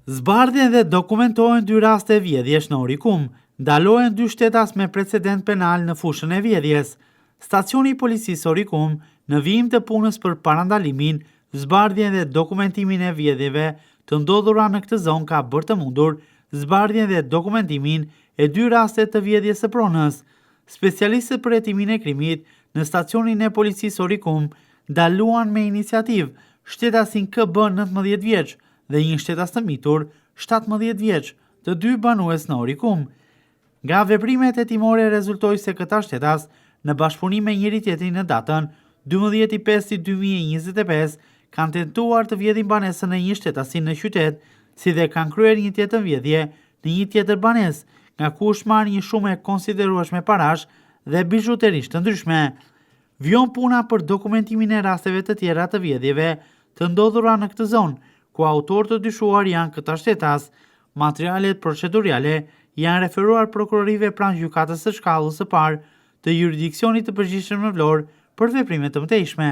Zbardhjen dhe dokumentohen 2 raste vjedhjesh në Orikum. Ndalohen 2 shtetas me precedent penal në fushën e vjedhjes. Stacioni i policisë Orikum, në vijim të punës për parandalimin, zbardhjen dhe dokumentimin e vjedhjeve të ndodhura në këtë zonë, ka bërë të mundur zbardhjen dhe dokumentimin e 2 raste të vjedhjes së pronës. Specialistët për hetimin e krimit në stacionin e policisë Orikum ndaluan me iniciativë shtetasin KB 19 vjeç dhe një shtetas të mitur 17 vjeç, të 2 banues në Orikum. Nga veprimet hetimore rezultoi se këta shtetas, në bashkëpunim me njëri tjetrin në datën 12/5/2025, kanë tentuar të vjedhin banesën e një shtetasin në qytet, si dhe kanë kryer një tjetër vjedhje në një tjetër banes, nga ku është marrë një shumë e konsiderueshme parash dhe bijuterish të ndryshme. Vjon puna për dokumentimin e rasteve të tjera të vjedhjeve të ndodhura në këtë zonë, ku autorët të dyshuar janë këta shtetas. Materialet procedurale janë referuar prokurorive pranë gjykatës së shkallës së parë të jurisdiksionit të përgjithshëm në Vlorë për veprime të mëtejshme.